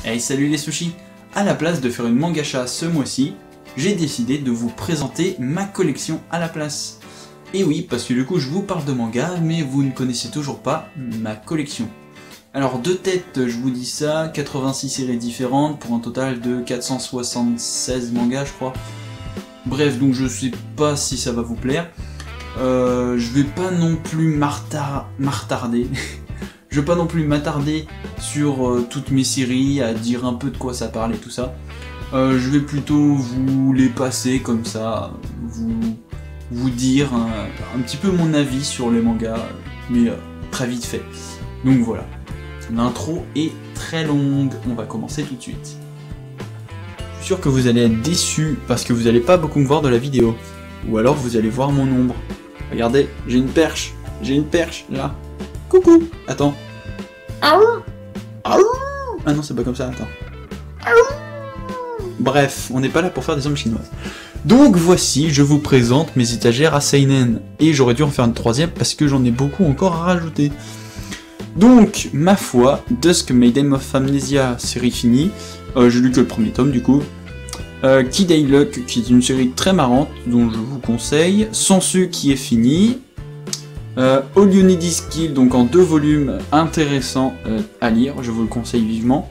Hey salut les sushis! À la place de faire une mangacha ce mois-ci, j'ai décidé de vous présenter ma collection à la place. Et oui, parce que du coup je vous parle de manga, mais vous ne connaissez toujours pas ma collection. Alors de tête, je vous dis ça, 86 séries différentes pour un total de 476 mangas je crois. Bref, donc je sais pas si ça va vous plaire. Je vais pas non plus m'attarder. Je vais pas non plus m'attarder sur toutes mes séries, à dire un peu de quoi ça parle et tout ça. Je vais plutôt vous les passer comme ça, vous dire un petit peu mon avis sur les mangas, mais très vite fait. Donc voilà, l'intro est très longue, on va commencer tout de suite. Je suis sûr que vous allez être déçus parce que vous allez pas beaucoup me voir de la vidéo. Ou alors vous allez voir mon ombre. Regardez, j'ai une perche là. Coucou. Attends. Ah non, c'est pas comme ça, attends. Bref, on n'est pas là pour faire des ombres chinoises. Donc voici, je vous présente mes étagères à seinen. Et j'aurais dû en faire une troisième parce que j'en ai beaucoup encore à rajouter. Donc, ma foi, Dusk Maiden of Amnesia, série finie. J'ai lu que le premier tome du coup. Kid I Luck, qui est une série très marrante, dont je vous conseille. Sansu, qui est fini. All You Need Is Kill, donc en 2 volumes, intéressants à lire, je vous le conseille vivement.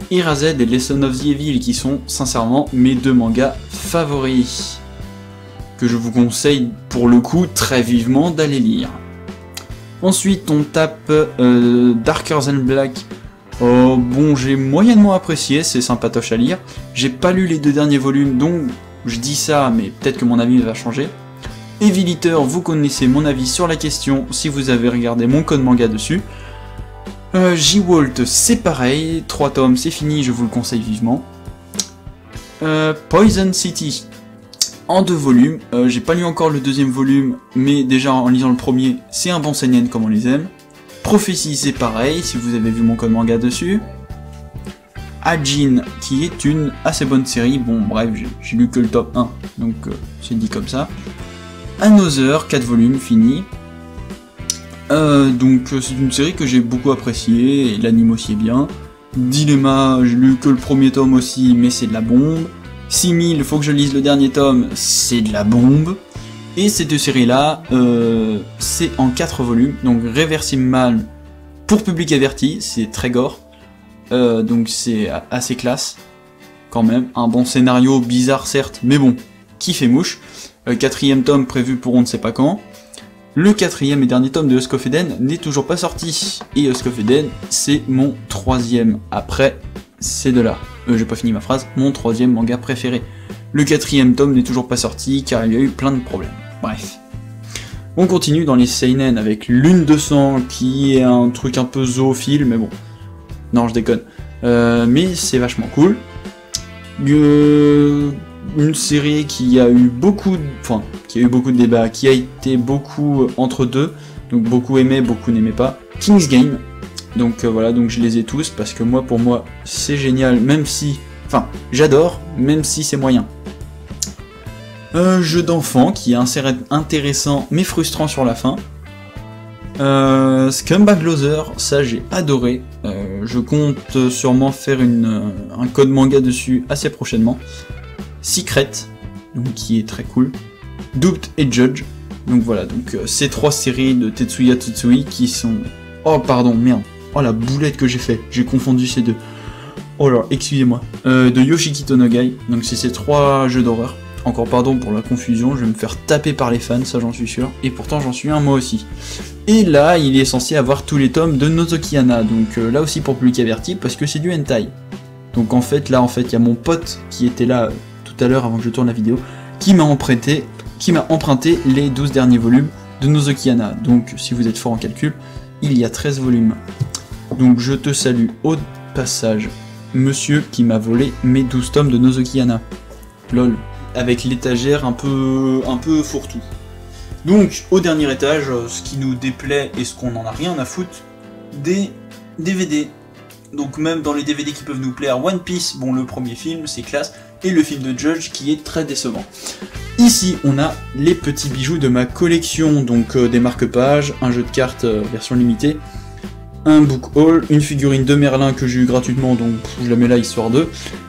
Erased et Lesson of the Evil, qui sont sincèrement mes 2 mangas favoris. Que je vous conseille pour le coup très vivement d'aller lire. Ensuite on tape Darker Than Black. Bon, j'ai moyennement apprécié, c'est sympatoche à lire. J'ai pas lu les 2 derniers volumes, donc je dis ça, mais peut-être que mon avis va changer. Heavy Eater, vous connaissez mon avis sur la question si vous avez regardé mon code manga dessus. J-Walt, c'est pareil, 3 tomes, c'est fini, je vous le conseille vivement. Poison City, en 2 volumes, j'ai pas lu encore le 2e volume, mais déjà en lisant le premier, c'est un bon seinen comme on les aime. Prophétie, c'est pareil, si vous avez vu mon code manga dessus. Ajin, qui est une assez bonne série, bon bref, j'ai lu que le top 1, donc c'est dit comme ça. Another, 4 volumes, fini. Donc c'est une série que j'ai beaucoup appréciée, et l'anime aussi est bien. Dilemma, j'ai lu que le premier tome aussi, mais c'est de la bombe. 6000, faut que je lise le dernier tome, c'est de la bombe. Et ces 2 séries-là, c'est en 4 volumes, donc Reversible Man pour public averti, c'est très gore, donc c'est assez classe, quand même, un bon scénario, bizarre certes, mais bon, qui fait mouche. 4e tome prévu pour on ne sait pas quand. Le 4e et dernier tome de Husk of Eden n'est toujours pas sorti, et Husk of Eden, c'est mon 3e, après, c'est de là, j'ai pas fini ma phrase, mon 3e manga préféré. Le 4e tome n'est toujours pas sorti car il y a eu plein de problèmes. Bref. On continue dans les seinen avec Lune de sang qui est un truc un peu zoophile, mais bon. Non, je déconne. Mais c'est vachement cool. Une série qui a eu beaucoup de débats, qui a été beaucoup entre deux, donc beaucoup aimé, beaucoup n'aimait pas. King's Game. Donc voilà, donc je les ai tous parce que moi, pour moi, c'est génial, même si... Enfin, j'adore, même si c'est moyen. Jeu d'enfant qui est intéressant mais frustrant sur la fin. Scumbag Loser, ça j'ai adoré. Je compte sûrement faire un code manga dessus assez prochainement. Secret, donc qui est très cool. Duped et Judge. Donc voilà, donc ces 3 séries de Tetsuya Tsutsui qui sont... Oh pardon, merde. Oh la boulette que j'ai fait, j'ai confondu ces 2. Oh là, excusez-moi. De Yoshiki Tonogai, donc c'est ces 3 jeux d'horreur. Encore pardon pour la confusion, je vais me faire taper par les fans, ça j'en suis sûr, et pourtant j'en suis un moi aussi. Et là, il est censé avoir tous les tomes de Nozoki-hana, donc là aussi pour public averti, parce que c'est du hentai. Donc en fait, là, il y a mon pote qui était là tout à l'heure avant que je tourne la vidéo, qui m'a emprunté les 12 derniers volumes de Nozoki-hana. Donc si vous êtes fort en calcul, il y a 13 volumes. Donc je te salue au passage, monsieur qui m'a volé mes 12 tomes de Nozoki-hana. Lol. Avec l'étagère un peu fourre-tout. Donc, au dernier étage, ce qui nous déplaît et ce qu'on en a rien à foutre, des DVD. Donc même dans les DVD qui peuvent nous plaire, One Piece, bon le premier film, c'est classe, et le film de Judge qui est très décevant. Ici, on a les petits bijoux de ma collection, donc des marque-pages, un jeu de cartes version limitée, un book haul, une figurine de Merlin que j'ai eu gratuitement, donc je la mets là histoire de,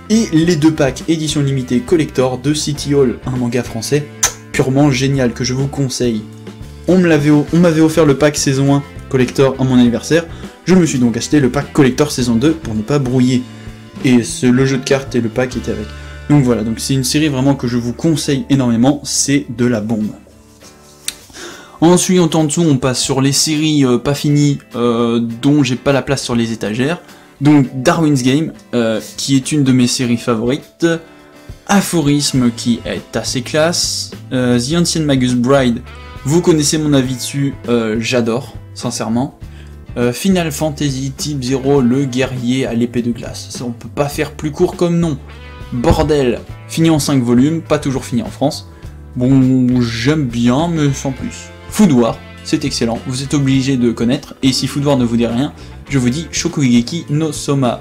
et les 2 packs édition limitée collector de City Hall, un manga français purement génial que je vous conseille. On m'avait offert le pack saison 1 collector à mon anniversaire, je me suis donc acheté le pack collector saison 2 pour ne pas brouiller, et le jeu de cartes et le pack étaient avec. Donc voilà, donc c'est une série vraiment que je vous conseille énormément, c'est de la bombe. Ensuite, en dessous, on passe sur les séries pas finies dont j'ai pas la place sur les étagères. Donc Darwin's Game, qui est une de mes séries favorites. Aphorisme, qui est assez classe. The Ancient Magus Bride, vous connaissez mon avis dessus, j'adore, sincèrement. Final Fantasy Type 0, le guerrier à l'épée de glace. Ça, on peut pas faire plus court comme nom. Bordel, fini en 5 volumes, pas toujours fini en France. Bon, j'aime bien, mais sans plus. Food War, c'est excellent, vous êtes obligé de connaître, et si Food War ne vous dit rien, je vous dis Shokugeki no Soma.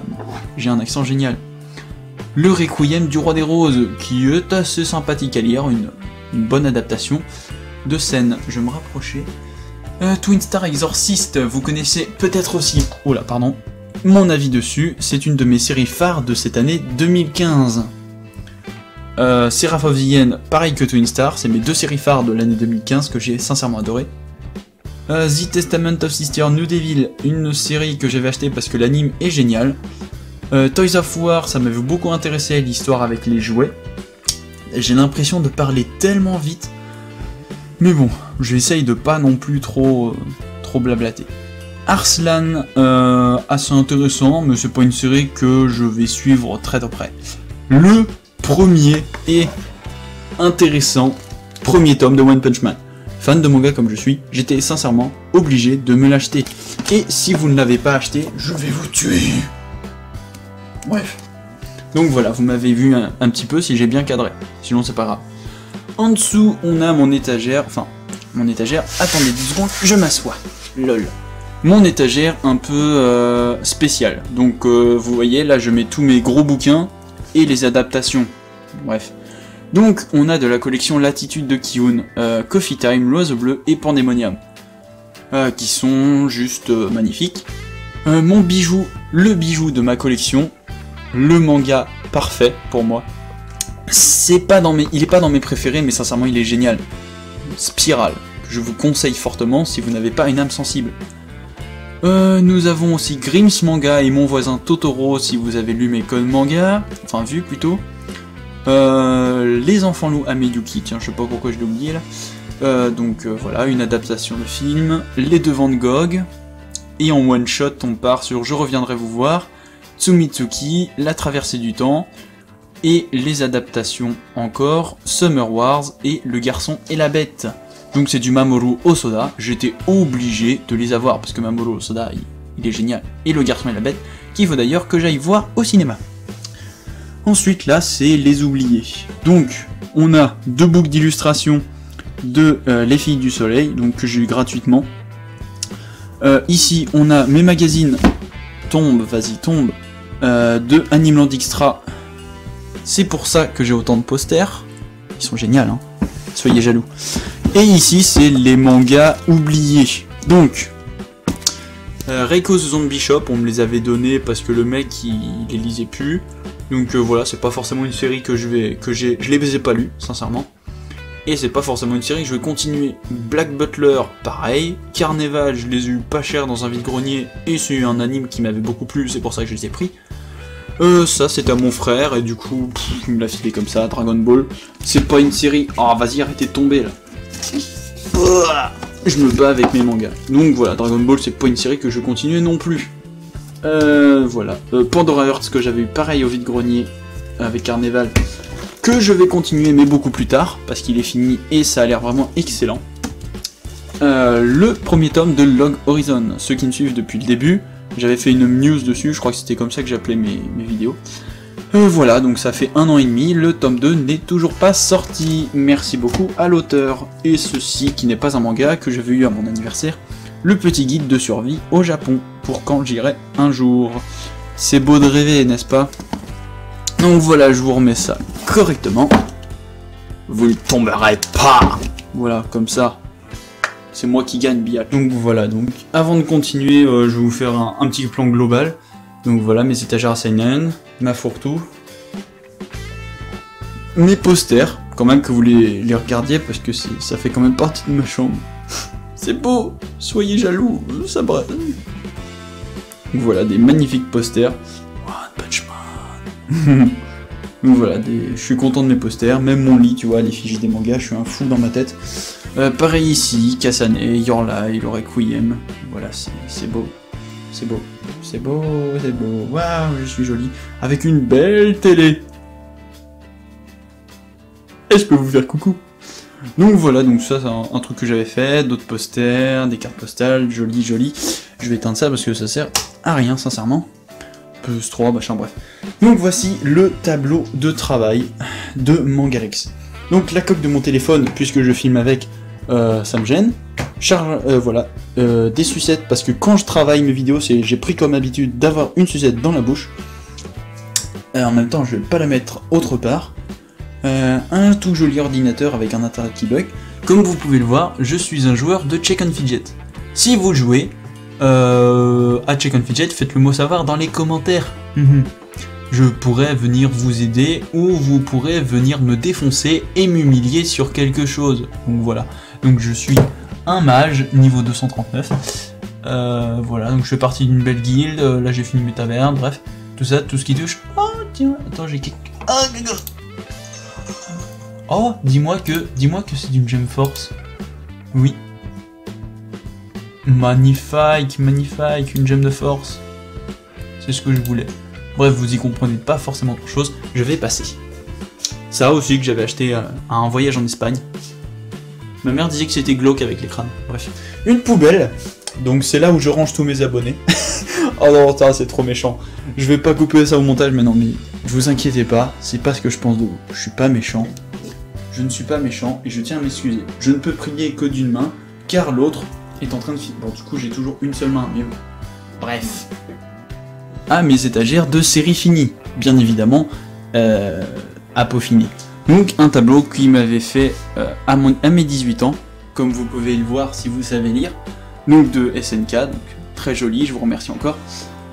J'ai un accent génial. Le Requiem du Roi des Roses, qui est assez sympathique à lire, une bonne adaptation de scène. Je vais me rapprocher. Twin Star Exorcist, vous connaissez peut-être aussi. Oh là, pardon. Mon avis dessus, c'est une de mes séries phares de cette année 2015. Seraph of the End, pareil que Twin Star, c'est mes 2 séries phares de l'année 2015 que j'ai sincèrement adoré. The Testament of Sister New Devil, une série que j'avais achetée parce que l'anime est génial. Toys of War, ça m'avait beaucoup intéressé, l'histoire avec les jouets. J'ai l'impression de parler tellement vite, mais bon, j'essaye de pas non plus trop blablater. Arslan, assez intéressant, mais c'est pas une série que je vais suivre très de près. Le premier et intéressant premier tome de One Punch Man. Fan de manga comme je suis, j'étais sincèrement obligé de me l'acheter. Et si vous ne l'avez pas acheté, je vais vous tuer. Bref. Donc voilà, vous m'avez vu un petit peu si j'ai bien cadré. Sinon c'est pas grave. En dessous, on a mon étagère. Enfin, mon étagère. Attendez 10 secondes, je m'assois. Lol. Mon étagère un peu spéciale. Donc vous voyez, là je mets tous mes gros bouquins et les adaptations. Bref. Donc on a de la collection Latitude de Kiun, Coffee Time, L'Oiseau Bleu et Pandemonium. Qui sont juste magnifiques. Mon bijou, le bijou de ma collection, le manga parfait pour moi. Il est pas dans mes préférés, mais sincèrement il est génial. Spiral, que je vous conseille fortement si vous n'avez pas une âme sensible. Nous avons aussi Grimm's Manga et Mon Voisin Totoro si vous avez lu mes codes manga, enfin vu plutôt. Les Enfants Loups Ameyuki, tiens je sais pas pourquoi je l'ai oublié là. Donc voilà, une adaptation de film. Les Deux Van Gogh. Et en one shot on part sur Je reviendrai vous voir, Tsumitsuki, La Traversée du Temps. Et les adaptations encore, Summer Wars et Le Garçon et la Bête. Donc c'est du Mamoru Hosoda, j'étais obligé de les avoir parce que Mamoru Hosoda il est génial. Et Le Garçon et la Bête, qu'il faut d'ailleurs que j'aille voir au cinéma. Ensuite là c'est Les Oubliés. Donc on a 2 books d'illustration de Les Filles du Soleil, donc que j'ai eu gratuitement. Ici on a mes magazines Tombe, vas-y tombe, de Animeland Extra. C'est pour ça que j'ai autant de posters. Ils sont géniaux, hein. Soyez jaloux. Et ici, c'est les mangas oubliés. Donc, Reiko's Zombie Shop, on me les avait donnés parce que le mec, il les lisait plus. Donc voilà, c'est pas forcément une série je les ai pas lus, sincèrement. Et c'est pas forcément une série que je vais continuer. Black Butler, pareil. Carnival, je les ai eu pas cher dans un vide-grenier. Et c'est un anime qui m'avait beaucoup plu, c'est pour ça que je les ai pris. Ça c'était à mon frère et du coup il me l'a filé comme ça. Dragon Ball, c'est pas une série. Oh vas-y arrêtez de tomber là. Je me bats avec mes mangas. Donc voilà, Dragon Ball c'est pas une série que je continue non plus. Voilà. Pandora Hearts que j'avais eu pareil au vide-grenier avec Carnival, que je vais continuer mais beaucoup plus tard parce qu'il est fini et ça a l'air vraiment excellent. Le premier tome de Log Horizon, ceux qui me suivent depuis le début. J'avais fait une news dessus, je crois que c'était comme ça que j'appelais mes vidéos. Voilà, donc ça fait 1 an et demi, le tome 2 n'est toujours pas sorti. Merci beaucoup à l'auteur. Et ceci, qui n'est pas un manga, que j'avais eu à mon anniversaire, le petit guide de survie au Japon, pour quand j'irai un jour. C'est beau de rêver, n'est-ce pas? Donc voilà, je vous remets ça correctement. Vous ne tomberez pas. Voilà, comme ça. c'est moi qui gagne, biatch. Donc voilà, donc avant de continuer, je vais vous faire un petit plan global. Donc voilà, mes étagères seinen, ma fourre-tout, mes posters, quand même que vous les regardiez, parce que ça fait quand même partie de ma chambre. C'est beau, soyez jaloux, ça brûle. Donc voilà, des magnifiques posters. One Punch Man. Donc voilà, je suis content de mes posters, même mon lit, tu vois, les fiches des mangas, je suis un fou dans ma tête. Pareil ici, Kasane, Your Lie, le Requiem. Voilà, c'est beau. C'est beau. C'est beau, c'est beau. Waouh, je suis jolie. Avec une belle télé. Et je peux vous faire coucou. Donc voilà, donc ça c'est un truc que j'avais fait, d'autres posters, des cartes postales, joli. Je vais éteindre ça parce que ça sert à rien, sincèrement. PS3, machin, bref. Donc voici le tableau de travail de Mangarex. Donc la coque de mon téléphone, puisque je filme avec, ça me gêne. Voilà, des sucettes, parce que quand je travaille mes vidéos, j'ai pris comme habitude d'avoir une sucette dans la bouche. En même temps, je vais pas la mettre autre part. Un tout joli ordinateur avec un internet qui bug. Comme vous pouvez le voir, je suis un joueur de Check and Fidget. Si vous jouez à Check and Fidget, faites-le moi savoir dans les commentaires. Je pourrais venir vous aider ou vous pourrez venir me défoncer et m'humilier sur quelque chose. Donc voilà. Donc je suis un mage niveau 239. Voilà, donc je fais partie d'une belle guilde. Là j'ai fini mes tavernes, bref. Tout ça, tout ce qui touche. Oh tiens, attends, j'ai quelque... Oh, dis-moi que c'est d'une Gem Force. Oui. Magnifique, une Gem de Force. C'est ce que je voulais. Bref, vous y comprenez pas forcément grand chose. Je vais passer. Ça aussi que j'avais acheté à un voyage en Espagne. Ma mère disait que c'était glauque avec les crânes. Bref. Une poubelle. Donc c'est là où je range tous mes abonnés. Oh non, c'est trop méchant. Je vais pas couper ça au montage, mais non, mais vous inquiétez pas, c'est pas ce que je pense de vous. Je suis pas méchant. Je ne suis pas méchant et je tiens à m'excuser. Je ne peux prier que d'une main, car l'autre est en train de finir. Bon, du coup, j'ai toujours une seule main, mais bref. Ah, mes étagères de série finie, bien évidemment, à peaufiner. Donc, un tableau qui m'avait fait à mes 18 ans, comme vous pouvez le voir si vous savez lire. Donc, de SNK, donc très joli, je vous remercie encore.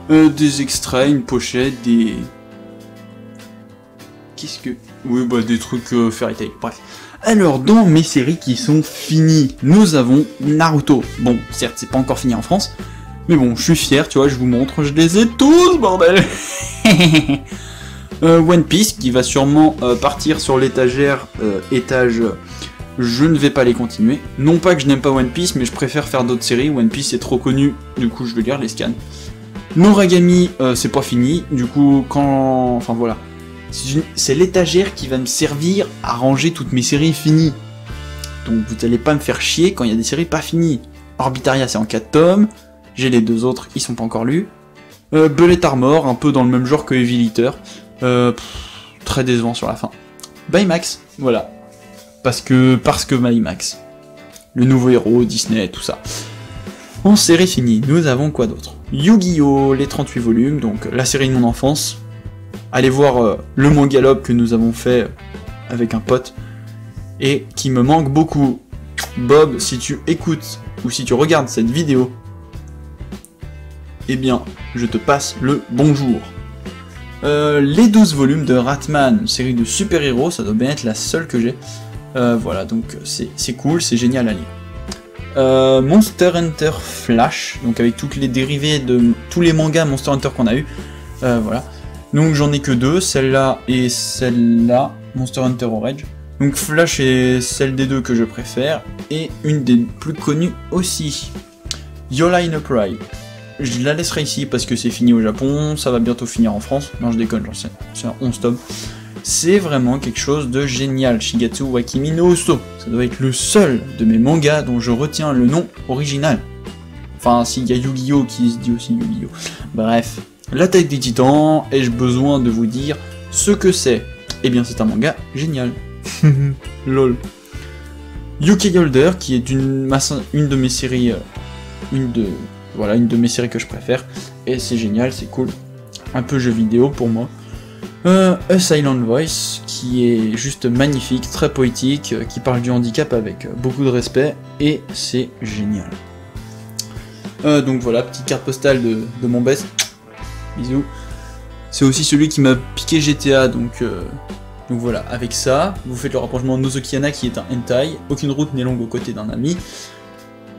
Des extraits, une pochette, des... Qu'est-ce que... Oui, bah des trucs Fairy Tail, bref. Alors, dans mes séries qui sont finies, nous avons Naruto. Bon, certes, c'est pas encore fini en France, mais bon, je suis fier, tu vois, je vous montre, je les ai tous, bordel. One Piece, qui va sûrement partir sur l'étagère, étage... je ne vais pas les continuer. Non pas que je n'aime pas One Piece, mais je préfère faire d'autres séries. One Piece est trop connu, du coup je vais lire les scans. Noragami, c'est pas fini, du coup quand... Enfin voilà. C'est l'étagère qui va me servir à ranger toutes mes séries finies. Donc vous allez pas me faire chier quand il y a des séries pas finies. Orbitaria c'est en 4 tomes, j'ai les deux autres, ils sont pas encore lus. Bullet Armor, un peu dans le même genre que Heavy Litter. Très décevant sur la fin. Baymax, voilà. Parce que Baymax. Le nouveau héros, Disney, tout ça. En série finie, nous avons quoi d'autre? Yu-Gi-Oh! Les 38 volumes, donc la série de mon enfance. Allez voir le Mangalope que nous avons fait avec un pote. Et qui me manque beaucoup. Bob, si tu écoutes ou si tu regardes cette vidéo, eh bien, je te passe le bonjour. Les 12 volumes de Ratman, série de super-héros, ça doit bien être la seule que j'ai. Voilà, donc c'est cool, c'est génial à lire. Monster Hunter Flash, donc avec toutes les dérivés de tous les mangas Monster Hunter qu'on a eu. Voilà. Donc j'en ai que deux, celle-là et celle-là, Monster Hunter Orange. Donc Flash est celle des deux que je préfère, et une des plus connues aussi. Your Line Up Ride. Je la laisserai ici parce que c'est fini au Japon, ça va bientôt finir en France. Non, je déconne, j'en sais. C'est un 11 tomes. C'est vraiment quelque chose de génial. Shigatsu Wakimi no Uso. Ça doit être le seul de mes mangas dont je retiens le nom original. Enfin, s'il y a Yu-Gi-Oh! Qui se dit aussi Yu-Gi-Oh! Bref. L'attaque des titans, ai-je besoin de vous dire ce que c'est? Eh bien, c'est un manga génial. Lol. Yuki Holder, qui est une de mes séries... Voilà, une de mes séries que je préfère. Et c'est génial, c'est cool. Un peu jeu vidéo pour moi. A Silent Voice, qui est juste magnifique, très poétique, qui parle du handicap avec beaucoup de respect, et c'est génial. Donc voilà, petite carte postale de mon best. Bisous. C'est aussi celui qui m'a piqué GTA, donc voilà, avec ça, vous faites le rapprochement Nozokiana qui est un hentai, aucune route n'est longue aux côtés d'un ami.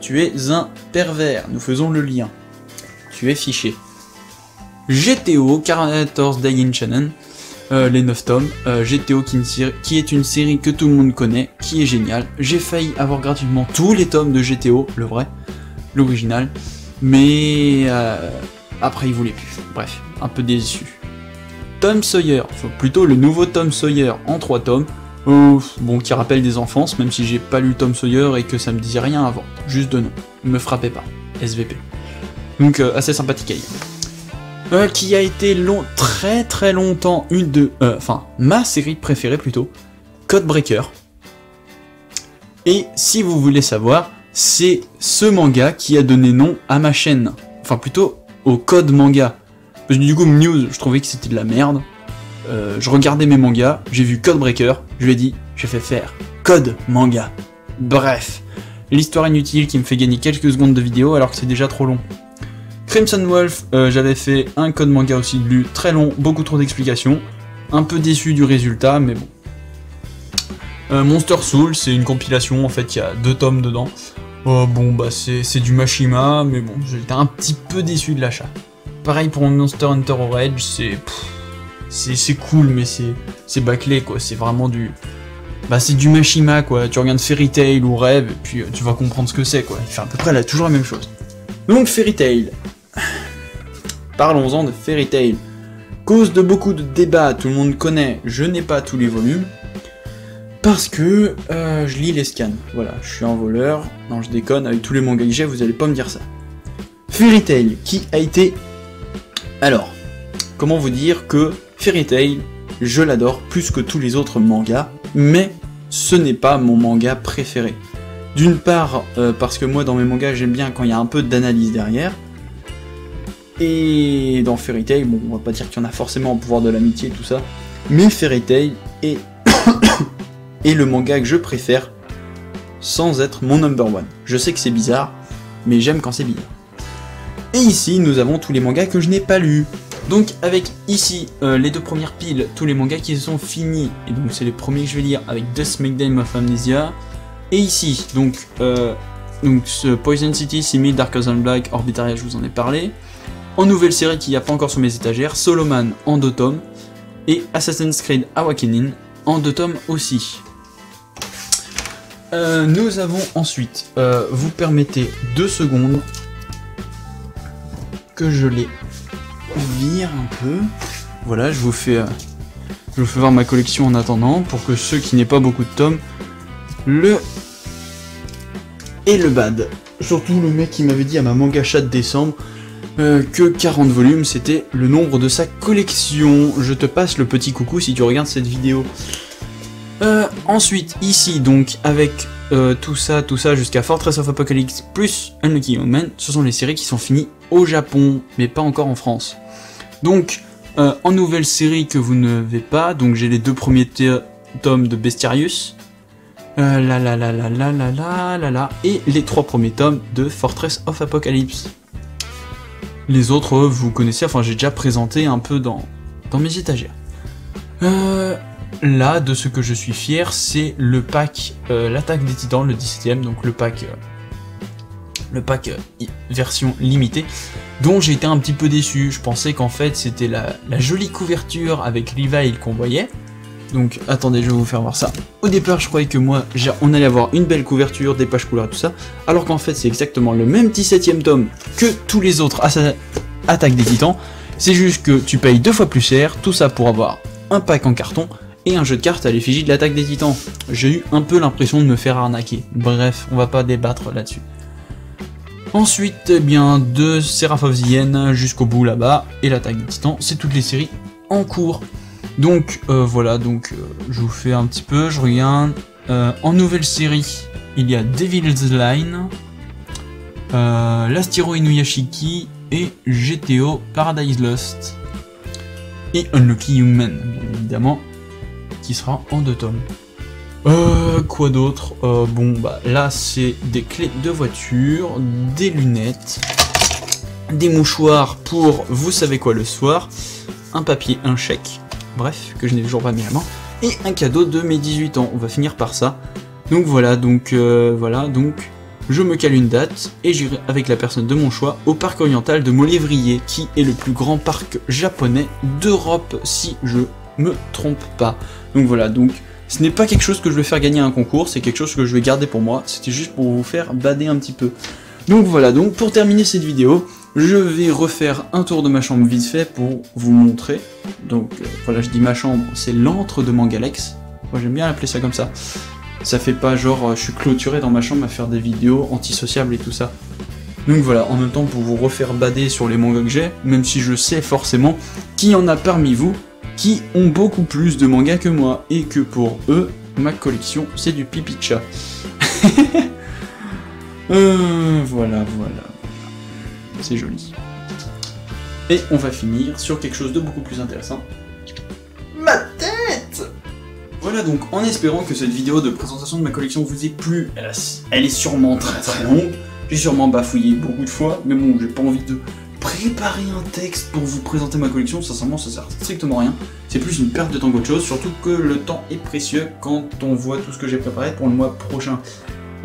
Tu es un pervers, nous faisons le lien. Tu es fiché. GTO, 14 Day in Shannon, les 9 tomes. GTO qui est une série que tout le monde connaît, qui est géniale. J'ai failli avoir gratuitement tous les tomes de GTO, le vrai, l'original, mais après il voulait plus. Bref, un peu déçu. Tom Sawyer, enfin, plutôt le nouveau Tom Sawyer en 3 tomes, bon, qui rappelle des enfances, même si j'ai pas lu Tom Sawyer et que ça me disait rien avant, juste de nom, ne me frappez pas, SVP. Donc assez sympathique à lire. Qui a été très très longtemps ma série préférée plutôt, Codebreaker. Et si vous voulez savoir, c'est ce manga qui a donné nom à ma chaîne, enfin plutôt au Code Manga. Parce que du coup, News, je trouvais que c'était de la merde. Je regardais mes mangas, j'ai vu Codebreaker, je lui ai dit, je vais faire Code Manga. Bref, l'histoire inutile qui me fait gagner quelques secondes de vidéo alors que c'est déjà trop long. Crimson Wolf, j'avais fait un Code Manga aussi lu, très long, beaucoup trop d'explications. Un peu déçu du résultat, mais bon. Monster Soul, c'est une compilation, en fait, il y a 2 tomes dedans. Bon, bah c'est du Mashima, mais bon, j'étais un petit peu déçu de l'achat. Pareil pour Monster Hunter Rage, c'est cool, mais c'est bâclé, quoi, c'est vraiment du... Bah c'est du Mashima, quoi, tu regardes Fairy Tail ou Rêve, et puis tu vas comprendre ce que c'est, quoi, il fait à peu près toujours la même chose. Donc Fairy Tail. Parlons-en de Fairy Tail. Cause de beaucoup de débats, tout le monde connaît, je n'ai pas tous les volumes, parce que je lis les scans, voilà, je suis un voleur, non je déconne, avec tous les mangas que j'ai, vous allez pas me dire ça. Fairy Tail, qui a été... Alors, comment vous dire que Fairy Tail, je l'adore plus que tous les autres mangas, mais ce n'est pas mon manga préféré. D'une part, parce que moi dans mes mangas j'aime bien quand il y a un peu d'analyse derrière, et dans Fairy Tail, bon on va pas dire qu'il y en a forcément au pouvoir de l'amitié et tout ça, mais Fairy Tail est, est le manga que je préfère, sans être mon number one. Je sais que c'est bizarre, mais j'aime quand c'est bizarre. Et ici, nous avons tous les mangas que je n'ai pas lus. Donc avec ici, les 2 premières piles, tous les mangas qui sont finis, et donc c'est les premiers que je vais lire, avec Death Make Game of Amnesia. Et ici, donc ce Poison City, Simil, Darker Than Black, Orbitaria, je vous en ai parlé. En nouvelle série qui n'y a pas encore sur mes étagères, Solo Man en 2 tomes, et Assassin's Creed Awakening en 2 tomes aussi. Nous avons ensuite, vous permettez 2 secondes, que je les vire un peu. Voilà, je vous fais voir ma collection en attendant, pour que ceux qui n'aient pas beaucoup de tomes, le bad. Surtout le mec qui m'avait dit à ma manga chat de décembre que 40 volumes c'était le nombre de sa collection. Je te passe le petit coucou si tu regardes cette vidéo. Ensuite, ici, donc, avec tout ça jusqu'à Fortress of Apocalypse plus Unlucky Young Man, ce sont les séries qui sont finies au Japon, mais pas encore en France. Donc, en nouvelle série que vous n'avez pas, donc j'ai les 2 premiers tomes de Bestiarius, et les 3 premiers tomes de Fortress of Apocalypse. Les autres, vous connaissez, enfin j'ai déjà présenté un peu dans mes étagères. Là, de ce que je suis fier, c'est le pack L'attaque des Titans, le 17ème, donc le pack version limitée, dont j'ai été un petit peu déçu. Je pensais qu'en fait c'était la jolie couverture avec Levi qu'on voyait. Donc attendez, je vais vous faire voir ça. Au départ, je croyais que on allait avoir une belle couverture, des pages couleurs et tout ça, alors qu'en fait c'est exactement le même 17ème tome que tous les autres Attaque des Titans. C'est juste que tu payes 2 fois plus cher, tout ça pour avoir un pack en carton et un jeu de cartes à l'effigie de l'Attaque des Titans. J'ai eu un peu l'impression de me faire arnaquer. Bref, on va pas débattre là-dessus. Ensuite, eh bien, de Seraph of the End jusqu'au bout là-bas, et l'Attaque des Titans, c'est toutes les séries en cours. Donc voilà, je vous fais un petit peu, je regarde. En nouvelle série, il y a Devil's Line, Lastiro Inuyashiki et GTO Paradise Lost. et Unlucky Human, bien évidemment, qui sera en 2 tomes. Quoi d'autre? Bon, bah là, c'est des clés de voiture, des lunettes, des mouchoirs pour vous savez quoi le soir, un papier, un chèque, bref, que je n'ai toujours pas mis à main, et un cadeau de mes 18 ans. On va finir par ça. Donc voilà, donc je me cale une date et j'irai avec la personne de mon choix au parc oriental de Molévrier, qui est le plus grand parc japonais d'Europe, si je me trompe pas. Donc voilà, donc ce n'est pas quelque chose que je vais faire gagner à un concours, c'est quelque chose que je vais garder pour moi, c'était juste pour vous faire bader un petit peu. Donc voilà, donc pour terminer cette vidéo, je vais refaire un tour de ma chambre vite fait pour vous montrer. Donc voilà, je dis ma chambre, c'est l'antre de Mangalex. Moi j'aime bien l'appeler ça comme ça. Ça fait pas genre je suis clôturé dans ma chambre à faire des vidéos antisociables et tout ça. Donc voilà, en même temps pour vous refaire bader sur les mangas que j'ai, même si je sais forcément qu'il y en a parmi vous qui ont beaucoup plus de mangas que moi, et que pour eux, ma collection c'est du pipi de chat. Voilà. C'est joli. Et on va finir sur quelque chose de beaucoup plus intéressant. Ma tête! Voilà, donc en espérant que cette vidéo de présentation de ma collection vous ait plu, elle est sûrement très longue, j'ai sûrement bafouillé beaucoup de fois, mais bon, j'ai pas envie de préparer un texte pour vous présenter ma collection, sincèrement ça sert strictement à rien, c'est plus une perte de temps qu'autre chose, surtout que le temps est précieux quand on voit tout ce que j'ai préparé pour le mois prochain.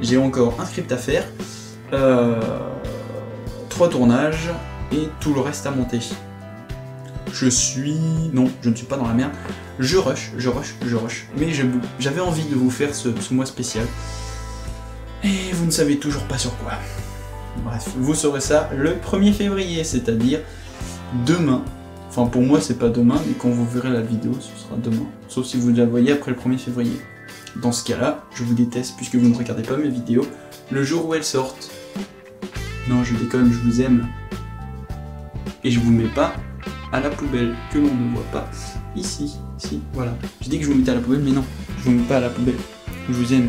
J'ai encore un script à faire, 3 tournages et tout le reste à monter. Non, je ne suis pas dans la merde, je rush, mais j'avais envie de vous faire ce mois spécial, et vous ne savez toujours pas sur quoi. Bref, vous saurez ça le 1er février, c'est-à-dire demain. Enfin, pour moi, c'est pas demain, mais quand vous verrez la vidéo, ce sera demain. Sauf si vous la voyez après le 1er février. Dans ce cas-là, je vous déteste puisque vous ne regardez pas mes vidéos le jour où elles sortent. Non, je déconne, je vous aime. Et je vous mets pas à la poubelle, que l'on ne voit pas ici. Si, voilà. J'ai dit que je vous mettais à la poubelle, mais non, je vous mets pas à la poubelle. Je vous aime.